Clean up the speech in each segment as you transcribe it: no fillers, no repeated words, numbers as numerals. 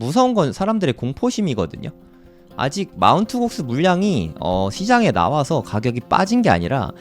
무서운 건 사람들의 공포심이거든요. 아직 마운트곡스 물량이 시장에 나와서 가격이 빠진 게 아니라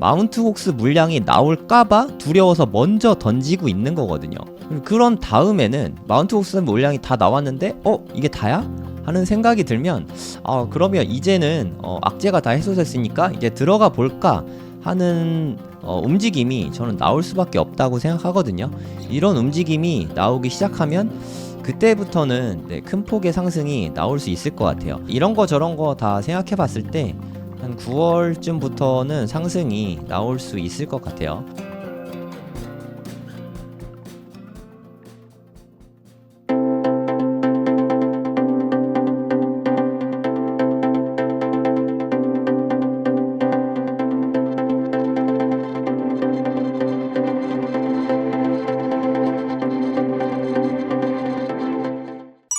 마운트곡스 물량이 나올까봐 두려워서 먼저 던지고 있는 거거든요. 그런 다음에는 마운트곡스 물량이 다 나왔는데 이게 다야? 하는 생각이 들면 그러면 이제는 악재가 다 해소됐으니까 이제 들어가 볼까 하는 움직임이 저는 나올 수밖에 없다고 생각하거든요. 이런 움직임이 나오기 시작하면 그때부터는 큰 폭의 상승이 나올 수 있을 것 같아요. 이런 거 저런 거 다 생각해 봤을 때 한 9월쯤부터는 상승이 나올 수 있을 것 같아요.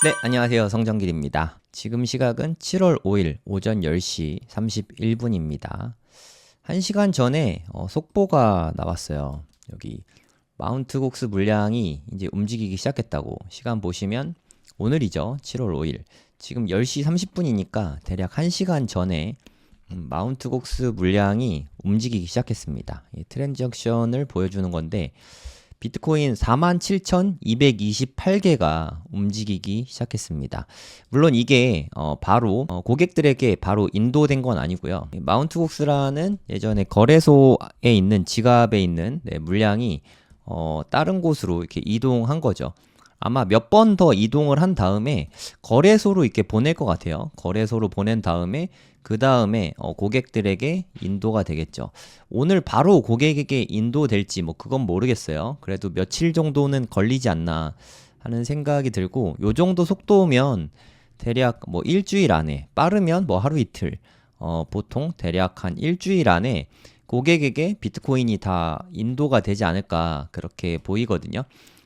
네, 안녕하세요. 성정길입니다. 지금 시각은 7월 5일 오전 10시 31분입니다. 1시간 전에 속보가 나왔어요. 여기 마운트곡스 물량이 이제 움직이기 시작했다고. 시간 보시면 오늘이죠. 7월 5일. 지금 10시 30분이니까 대략 1시간 전에 마운트곡스 물량이 움직이기 시작했습니다. 트랜잭션을 보여주는 건데 비트코인 47,228개가 움직이기 시작했습니다. 물론 이게 바로 고객들에게 바로 인도된 건 아니고요. 마운트곡스라는 예전에 거래소에 있는 지갑에 있는 물량이 다른 곳으로 이렇게 이동한 거죠. 아마 몇 번 더 이동을 한 다음에 거래소로 이렇게 보낼 것 같아요. 거래소로 보낸 다음에 그 다음에 고객들에게 인도가 되겠죠. 오늘 바로 고객에게 인도될지 그건 모르겠어요. 그래도 며칠 정도는 걸리지 않나 하는 생각이 들고, 요 정도 속도면 대략 일주일 안에, 빠르면 하루 이틀, 보통 대략 한 일주일 안에 고객에게 비트코인이 다 인도가 되지 않을까 그렇게 보이거든요.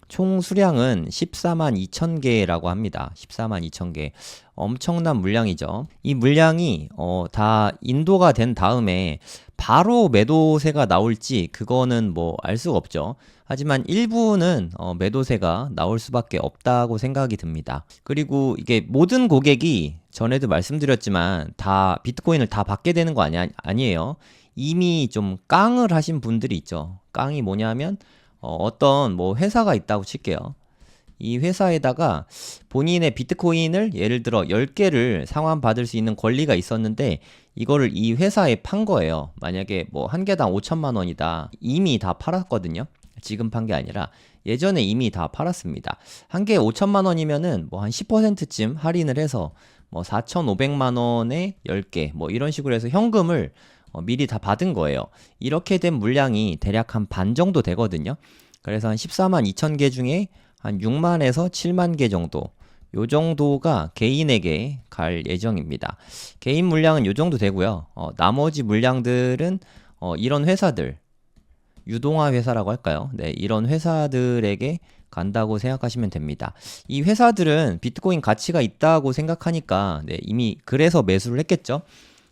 총 수량은 14만 2천 개라고 합니다. 14만 2천 개. 엄청난 물량이죠. 이 물량이 다 인도가 된 다음에 바로 매도세가 나올지 그거는 알 수가 없죠. 하지만 일부는 매도세가 나올 수밖에 없다고 생각이 듭니다. 그리고 이게 모든 고객이 전에도 말씀드렸지만 다 비트코인을 다 받게 되는 거 아니에요. 이미 좀 깡을 하신 분들이 있죠. 깡이 뭐냐면 어떤 회사가 있다고 칠게요. 이 회사에다가 본인의 비트코인을 예를 들어 10개를 상환받을 수 있는 권리가 있었는데 이거를 이 회사에 판 거예요. 만약에 한 개당 5천만 원이다. 이미 다 팔았거든요. 지금 판 게 아니라 예전에 이미 다 팔았습니다. 한 개에 5천만 원이면은 한 10%쯤 할인을 해서 4,500만 원에 10개 이런 식으로 해서 현금을 미리 다 받은 거예요. 이렇게 된 물량이 대략 한 반 정도 되거든요. 그래서 한 14만 2천 개 중에 한 6만에서 7만 개 정도, 요 정도가 개인에게 갈 예정입니다. 개인 물량은 요 정도 되고요. 나머지 물량들은 이런 회사들, 유동화 회사라고 할까요? 네, 이런 회사들에게 간다고 생각하시면 됩니다. 이 회사들은 비트코인 가치가 있다고 생각하니까 이미 그래서 매수를 했겠죠.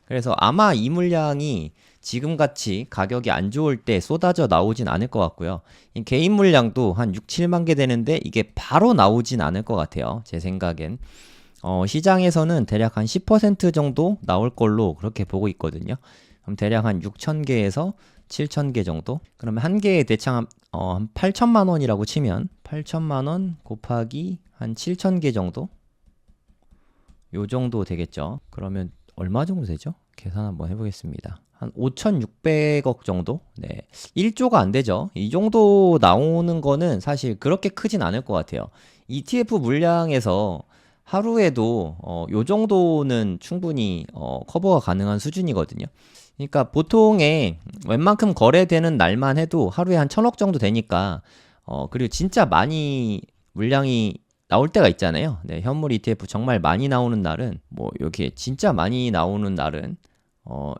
그래서 아마 이 물량이 지금같이 가격이 안 좋을 때 쏟아져 나오진 않을 것 같고요. 개인 물량도 한 6, 7만 개 되는데 이게 바로 나오진 않을 것 같아요. 제 생각엔. 시장에서는 대략 한 10% 정도 나올 걸로 그렇게 보고 있거든요. 그럼 대략 한 6천 개에서 7천 개 정도? 그러면 한 개에 대창 한 8천만 원이라고 치면 8천만 원 곱하기 한 7천 개 정도? 요 정도 되겠죠. 그러면 얼마 정도 되죠? 계산 한번 해보겠습니다. 한 5,600억 정도? 네. 1조가 안 되죠. 이 정도 나오는 거는 사실 그렇게 크진 않을 것 같아요. ETF 물량에서 하루에도 요 정도는 충분히 커버가 가능한 수준이거든요. 그러니까 보통에 웬만큼 거래되는 날만 해도 하루에 한 1,000억 정도 되니까 그리고 진짜 많이 물량이 나올 때가 있잖아요. 네, 현물 ETF 정말 많이 나오는 날은 이렇게 진짜 많이 나오는 날은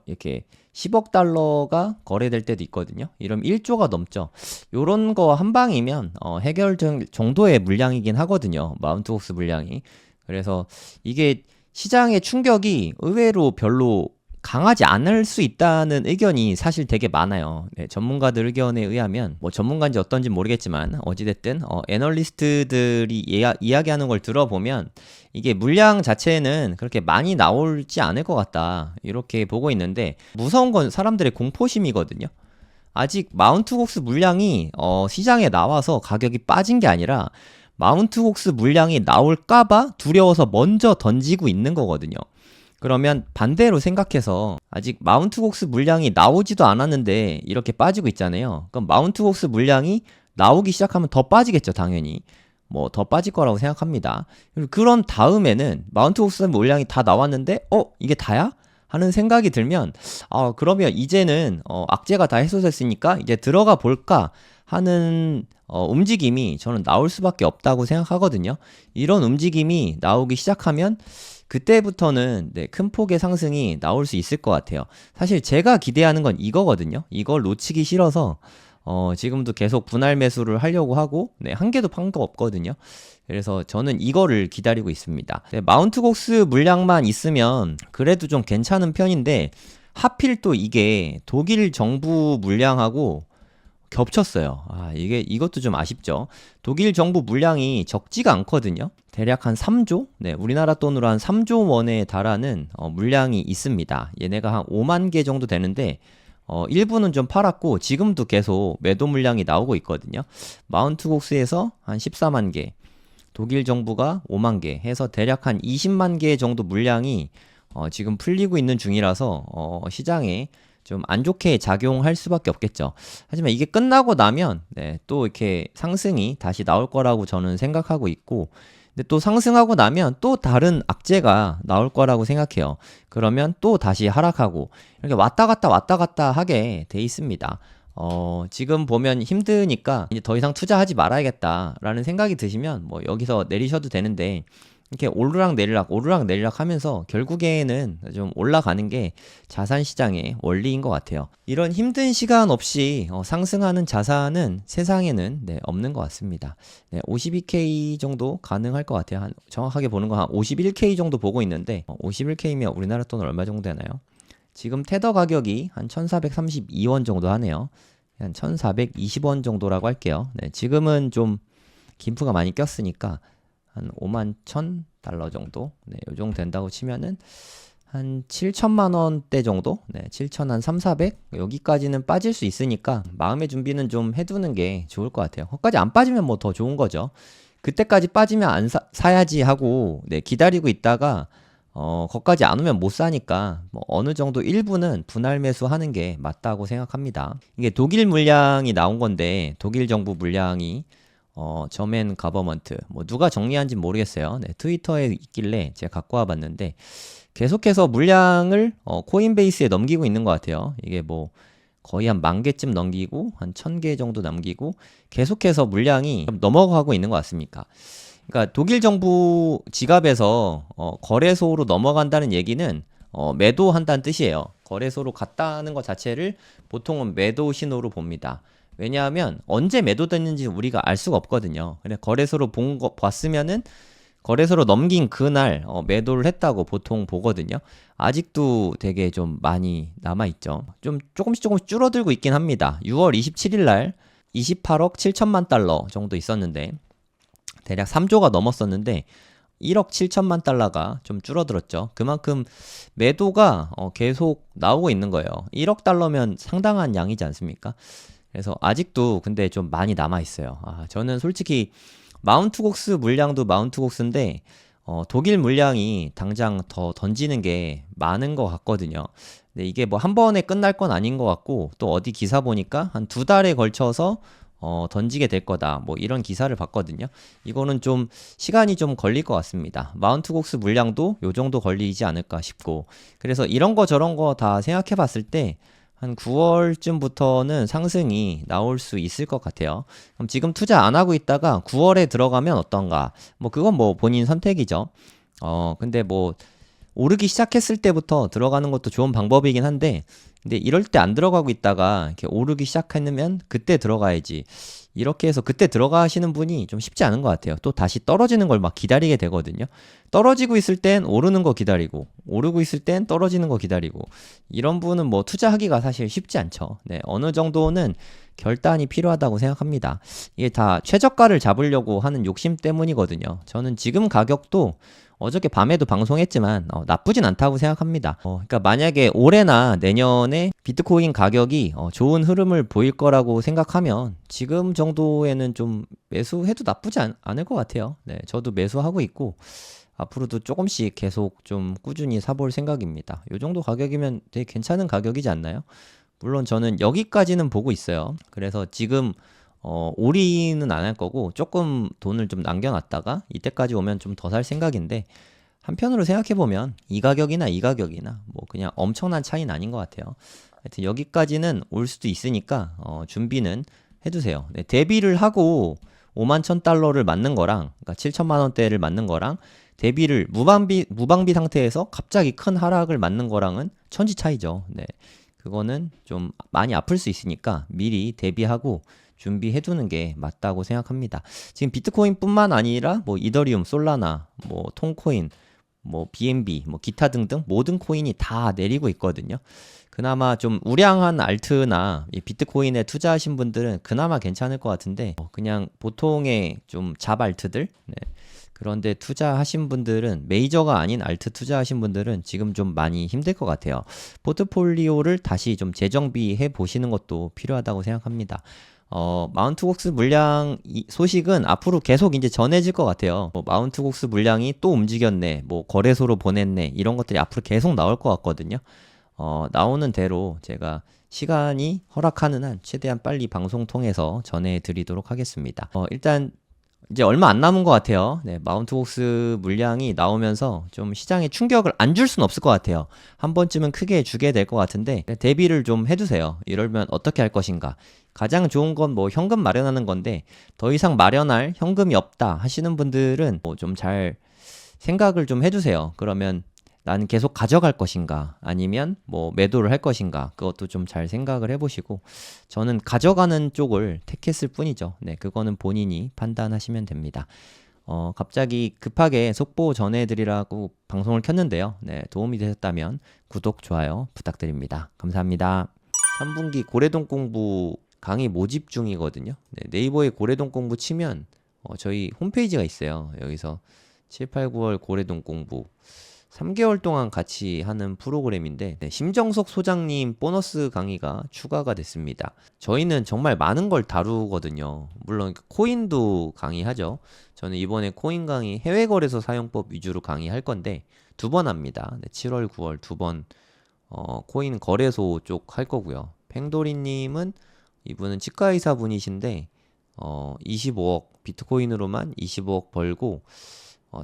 이렇게 10억 달러가 거래될 때도 있거든요. 이러면 1조가 넘죠. 요런 거 한 방이면 해결 정도의 물량이긴 하거든요. 마운트곡스 물량이. 그래서 이게 시장의 충격이 의외로 별로 강하지 않을 수 있다는 의견이 사실 되게 많아요. 네, 전문가들 의견에 의하면 뭐 전문가인지 어떤지 모르겠지만 어찌됐든 애널리스트들이 이야기하는 걸 들어보면 이게 물량 자체는 그렇게 많이 나올지 않을 것 같다 이렇게 보고 있는데, 무서운 건 사람들의 공포심이거든요. 아직 마운트곡스 물량이 시장에 나와서 가격이 빠진 게 아니라 마운트곡스 물량이 나올까봐 두려워서 먼저 던지고 있는 거거든요. 그러면 반대로 생각해서 아직 마운트곡스 물량이 나오지도 않았는데 이렇게 빠지고 있잖아요. 그럼 마운트곡스 물량이 나오기 시작하면 더 빠지겠죠, 당연히. 뭐 더 빠질 거라고 생각합니다. 그리고 그런 다음에는 마운트곡스 물량이 다 나왔는데 이게 다야? 하는 생각이 들면 그러면 이제는 악재가 다 해소됐으니까 이제 들어가 볼까 하는 움직임이 저는 나올 수밖에 없다고 생각하거든요. 이런 움직임이 나오기 시작하면 그때부터는 네, 큰 폭의 상승이 나올 수 있을 것 같아요. 사실 제가 기대하는 건 이거거든요. 이걸 놓치기 싫어서 지금도 계속 분할 매수를 하려고 하고, 네, 한 개도 판 거 없거든요. 그래서 저는 이거를 기다리고 있습니다. 네, 마운트곡스 물량만 있으면 그래도 좀 괜찮은 편인데 하필 또 이게 독일 정부 물량하고 겹쳤어요. 이것도 좀 아쉽죠. 독일 정부 물량이 적지가 않거든요. 대략 한 3조? 네, 우리나라 돈으로 한 3조 원에 달하는 물량이 있습니다. 얘네가 한 5만 개 정도 되는데 일부는 좀 팔았고 지금도 계속 매도 물량이 나오고 있거든요. 마운트곡스에서 한 14만 개, 독일 정부가 5만 개 해서 대략 한 20만 개 정도 물량이 지금 풀리고 있는 중이라서 시장에 좀 안 좋게 작용할 수밖에 없겠죠. 하지만 이게 끝나고 나면 네, 또 이렇게 상승이 다시 나올 거라고 저는 생각하고 있고, 근데 또 상승하고 나면 또 다른 악재가 나올 거라고 생각해요. 그러면 또 다시 하락하고 이렇게 왔다 갔다 하게 돼 있습니다. 지금 보면 힘드니까 이제 더 이상 투자하지 말아야겠다라는 생각이 드시면 뭐 여기서 내리셔도 되는데, 이렇게 오르락 내리락 하면서 결국에는 좀 올라가는 게 자산 시장의 원리인 것 같아요. 이런 힘든 시간 없이 상승하는 자산은 세상에는 네, 없는 것 같습니다. 네, 52K 정도 가능할 것 같아요. 정확하게 보는 건 한 51K 정도 보고 있는데 51K면 우리나라 돈 얼마 정도 되나요? 지금 테더 가격이 한 1432원 정도 하네요. 한 1420원 정도라고 할게요. 네, 지금은 좀 김프가 많이 꼈으니까 한 5만 1,000달러 정도, 네, 요 정도 된다고 치면은 한 7천만 원대 정도, 네, 7천 한 3, 400 여기까지는 빠질 수 있으니까 마음의 준비는 좀 해두는 게 좋을 것 같아요. 거기까지 안 빠지면 뭐 더 좋은 거죠. 그때까지 빠지면 안 사야지 하고 네, 기다리고 있다가 거기까지 안 오면 못 사니까 뭐 어느 정도 일부는 분할 매수하는 게 맞다고 생각합니다. 이게 독일 물량이 나온 건데 독일 정부 물량이 저맨 가버먼트 뭐 누가 정리한지 모르겠어요. 네, 트위터에 있길래 제가 갖고 와봤는데 계속해서 물량을 코인베이스에 넘기고 있는 것 같아요. 이게 뭐 거의 한 10,000개쯤 넘기고 한 1,000개 정도 남기고 계속해서 물량이 넘어가고 있는 것 같습니까? 그러니까 독일 정부 지갑에서 거래소로 넘어간다는 얘기는 매도한다는 뜻이에요. 거래소로 갔다는 것 자체를 보통은 매도 신호로 봅니다. 왜냐하면 언제 매도됐는지 우리가 알 수가 없거든요. 근데 거래소로 봤으면은 거래소로 넘긴 그날 매도를 했다고 보통 보거든요. 아직도 되게 좀 많이 남아있죠. 좀 조금씩 줄어들고 있긴 합니다. 6월 27일 날 28억 7천만 달러 정도 있었는데 대략 3조가 넘었었는데 1억 7천만 달러가 좀 줄어들었죠. 그만큼 매도가 계속 나오고 있는 거예요. 1억 달러면 상당한 양이지 않습니까? 그래서 아직도 근데 좀 많이 남아있어요. 저는 솔직히 마운트곡스 물량도 마운트곡스인데 독일 물량이 당장 더 던지는 게 많은 것 같거든요. 근데 이게 뭐 한 번에 끝날 건 아닌 것 같고, 또 어디 기사 보니까 한 2달에 걸쳐서 던지게 될 거다 뭐 이런 기사를 봤거든요. 이거는 좀 시간이 좀 걸릴 것 같습니다. 마운트곡스 물량도 요 정도 걸리지 않을까 싶고, 그래서 이런 거 저런 거 다 생각해 봤을 때 한 9월쯤부터는 상승이 나올 수 있을 것 같아요. 그럼 지금 투자 안 하고 있다가 9월에 들어가면 어떤가? 뭐 그건 뭐 본인 선택이죠. 근데 뭐 오르기 시작했을 때부터 들어가는 것도 좋은 방법이긴 한데, 근데 이럴 때 안 들어가고 있다가 이렇게 오르기 시작했으면 그때 들어가야지. 이렇게 해서 그때 들어가시는 분이 좀 쉽지 않은 것 같아요. 또 다시 떨어지는 걸 막 기다리게 되거든요. 떨어지고 있을 땐 오르는 거 기다리고, 오르고 있을 땐 떨어지는 거 기다리고, 이런 분은 뭐 투자하기가 사실 쉽지 않죠. 네, 어느 정도는 결단이 필요하다고 생각합니다. 이게 다 최저가를 잡으려고 하는 욕심 때문이거든요. 저는 지금 가격도 어저께 밤에도 방송했지만 나쁘진 않다고 생각합니다. 그러니까 만약에 올해나 내년에 비트코인 가격이 좋은 흐름을 보일 거라고 생각하면 지금 정도에는 좀 매수해도 나쁘지 않을 것 같아요. 네, 저도 매수하고 있고 앞으로도 조금씩 계속 좀 꾸준히 사볼 생각입니다. 이 정도 가격이면 되게 괜찮은 가격이지 않나요? 물론 저는 여기까지는 보고 있어요. 그래서 지금 올인은 안 할 거고 조금 돈을 좀 남겨놨다가 이때까지 오면 좀 더 살 생각인데, 한편으로 생각해보면 이 가격이나 이 가격이나 뭐 그냥 엄청난 차이는 아닌 것 같아요. 하여튼 여기까지는 올 수도 있으니까 준비는 해두세요. 네, 대비를 하고 5만 1,000달러를 맞는 거랑, 그러니까 7천만 원대를 맞는 거랑, 대비를 무방비 상태에서 갑자기 큰 하락을 맞는 거랑은 천지 차이죠. 네, 그거는 좀 많이 아플 수 있으니까 미리 대비하고 준비해두는 게 맞다고 생각합니다. 지금 비트코인뿐만 아니라 뭐 이더리움, 솔라나, 뭐 통코인, 뭐 BNB, 뭐 기타 등등 모든 코인이 다 내리고 있거든요. 그나마 좀 우량한 알트나 이 비트코인에 투자하신 분들은 그나마 괜찮을 것 같은데, 그냥 보통의 좀 잡 알트들, 네. 그런데 투자하신 분들은, 메이저가 아닌 알트 투자하신 분들은 지금 좀 많이 힘들 것 같아요. 포트폴리오를 다시 좀 재정비해 보시는 것도 필요하다고 생각합니다. 마운트곡스 물량 소식은 앞으로 계속 이제 전해질 것 같아요. 뭐 마운트곡스 물량이 또 움직였네, 뭐 거래소로 보냈네, 이런 것들이 앞으로 계속 나올 것 같거든요. 나오는 대로 제가 시간이 허락하는 한 최대한 빨리 방송 통해서 전해드리도록 하겠습니다. 일단 이제 얼마 안 남은 것 같아요. 네, 마운트곡스 물량이 나오면서 좀 시장에 충격을 안 줄 수는 없을 것 같아요. 한 번쯤은 크게 주게 될 것 같은데 대비를 좀 해두세요. 이러면 어떻게 할 것인가. 가장 좋은 건 뭐 현금 마련하는 건데, 더 이상 마련할 현금이 없다 하시는 분들은 뭐 좀 잘 생각을 좀 해두세요. 그러면 나는 계속 가져갈 것인가, 아니면 뭐 매도를 할 것인가, 그것도 좀 잘 생각을 해보시고, 저는 가져가는 쪽을 택했을 뿐이죠. 네, 그거는 본인이 판단하시면 됩니다. 갑자기 급하게 속보 전해드리라고 방송을 켰는데요. 네, 도움이 되셨다면 구독, 좋아요 부탁드립니다. 감사합니다. 3분기 고래동 공부 강의 모집 중이거든요. 네, 네이버에 고래동 공부 치면 저희 홈페이지가 있어요. 여기서 7, 8, 9월 고래동 공부 3개월 동안 같이 하는 프로그램인데, 네, 심정석 소장님 보너스 강의가 추가가 됐습니다. 저희는 정말 많은 걸 다루거든요. 물론 코인도 강의하죠. 저는 이번에 코인 강의 해외 거래소 사용법 위주로 강의할 건데 2번 합니다. 네, 7월, 9월 2번 코인 거래소 쪽 할 거고요. 팽도리님은, 이분은 치과의사 분이신데 25억 비트코인으로만 25억 벌고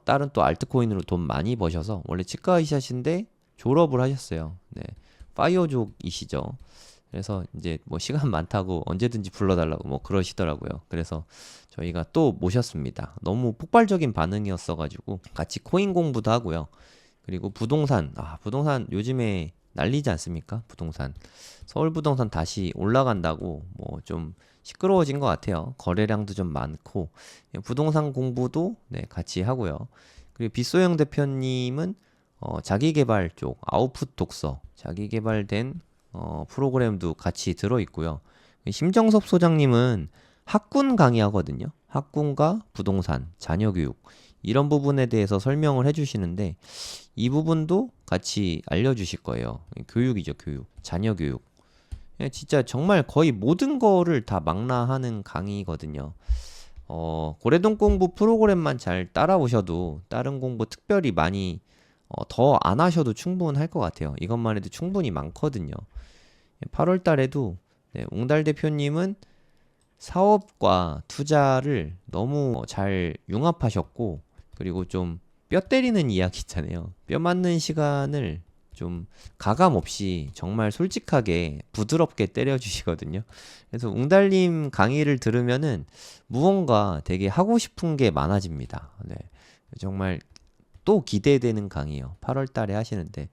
다른 또 알트코인으로 돈 많이 버셔서, 원래 치과 의사신데 졸업을 하셨어요. 네, 파이어족이시죠. 그래서 이제 뭐 시간 많다고 언제든지 불러달라고 뭐 그러시더라고요. 그래서 저희가 또 모셨습니다. 너무 폭발적인 반응이었어가지고 같이 코인 공부도 하고요. 그리고 부동산, 부동산 요즘에 난리지 않습니까? 부동산, 서울 부동산 다시 올라간다고 뭐 좀 시끄러워진 것 같아요. 거래량도 좀 많고, 부동산 공부도 네, 같이 하고요. 그리고 빗소영 대표님은 자기개발 쪽 아웃풋 독서, 자기개발된 프로그램도 같이 들어있고요. 심정섭 소장님은 학군 강의하거든요. 학군과 부동산, 자녀교육, 이런 부분에 대해서 설명을 해주시는데, 이 부분도 같이 알려주실 거예요. 교육이죠, 교육. 자녀교육. 진짜 정말 거의 모든 거를 다 망라하는 강의거든요. 고래동 공부 프로그램만 잘 따라오셔도 다른 공부 특별히 많이 더 안 하셔도 충분할 것 같아요. 이것만 해도 충분히 많거든요. 8월 달에도 네, 웅달 대표님은 사업과 투자를 너무 잘 융합하셨고, 그리고 좀 뼈 때리는 이야기 있잖아요. 뼈 맞는 시간을 좀 가감 없이 정말 솔직하게 부드럽게 때려주시거든요. 그래서 웅달님 강의를 들으면은 무언가 되게 하고 싶은 게 많아집니다. 네, 정말 또 기대되는 강의예요. 8월 달에 하시는데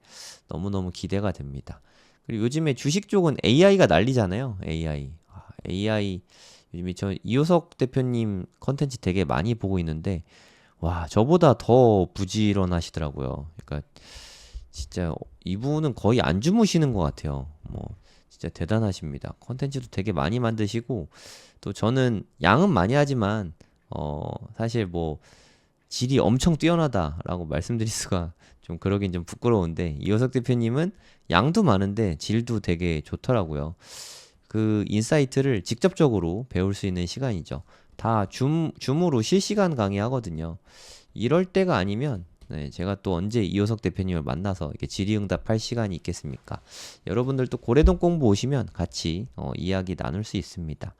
너무너무 기대가 됩니다. 그리고 요즘에 주식 쪽은 AI가 난리잖아요. AI. AI 요즘에 저 이효석 대표님 컨텐츠 되게 많이 보고 있는데, 와, 저보다 더 부지런하시더라고요. 그러니까 진짜 이분은 거의 안 주무시는 것 같아요. 뭐 진짜 대단하십니다. 컨텐츠도 되게 많이 만드시고 또 저는 양은 많이 하지만 사실 뭐 질이 엄청 뛰어나다라고 말씀드릴 수가 좀 그러긴 좀 부끄러운데 이호석 대표님은 양도 많은데 질도 되게 좋더라고요. 그 인사이트를 직접적으로 배울 수 있는 시간이죠. 다 줌으로 실시간 강의하거든요. 이럴 때가 아니면 네, 제가 또 언제 이호석 대표님을 만나서 이렇게 질의응답할 시간이 있겠습니까? 여러분들도 고래동 공부 오시면 같이 이야기 나눌 수 있습니다.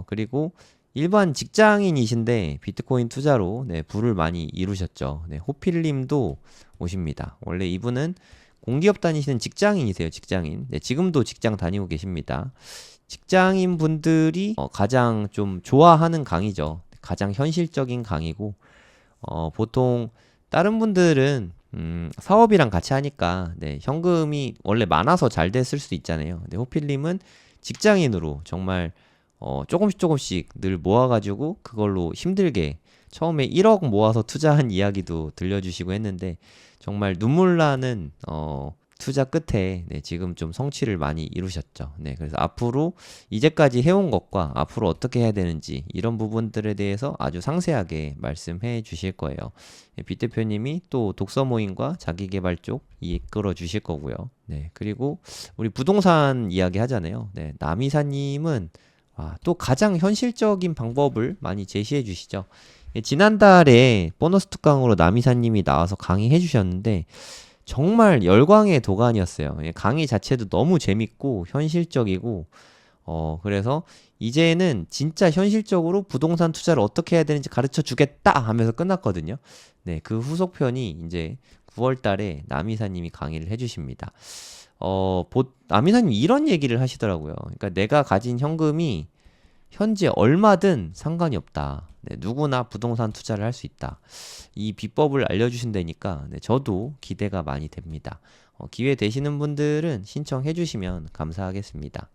그리고 일반 직장인이신데 비트코인 투자로 네, 부를 많이 이루셨죠. 네, 호필님도 오십니다. 원래 이분은 공기업 다니시는 직장인이세요, 직장인. 네, 지금도 직장 다니고 계십니다. 직장인 분들이 가장 좀 좋아하는 강의죠. 가장 현실적인 강의고, 보통 다른 분들은 사업이랑 같이 하니까 네, 현금이 원래 많아서 잘 됐을 수도 있잖아요. 근데 호필님은 직장인으로 정말 조금씩 조금씩 늘 모아가지고 그걸로 힘들게 처음에 1억 모아서 투자한 이야기도 들려주시고 했는데 정말 눈물 나는 투자 끝에 네, 지금 좀 성취를 많이 이루셨죠. 네, 그래서 앞으로 이제까지 해온 것과 앞으로 어떻게 해야 되는지 이런 부분들에 대해서 아주 상세하게 말씀해 주실 거예요. 네, 빛 대표님이 또 독서 모임과 자기계발 쪽 이끌어 주실 거고요. 네, 그리고 우리 부동산 이야기 하잖아요. 네, 남이사님은 또 가장 현실적인 방법을 많이 제시해 주시죠. 예, 지난달에 보너스 특강으로 남이사님이 나와서 강의해 주셨는데 정말 열광의 도가니였어요. 예, 강의 자체도 너무 재밌고 현실적이고 그래서 이제는 진짜 현실적으로 부동산 투자를 어떻게 해야 되는지 가르쳐 주겠다 하면서 끝났거든요. 네, 그 후속편이 이제 9월 달에 남이사님이 강의를 해주십니다. 남이사님이 이런 얘기를 하시더라고요. 그러니까 내가 가진 현금이 현재 얼마든 상관이 없다. 네, 누구나 부동산 투자를 할 수 있다. 이 비법을 알려주신다니까 네, 저도 기대가 많이 됩니다. 기회 되시는 분들은 신청해 주시면 감사하겠습니다.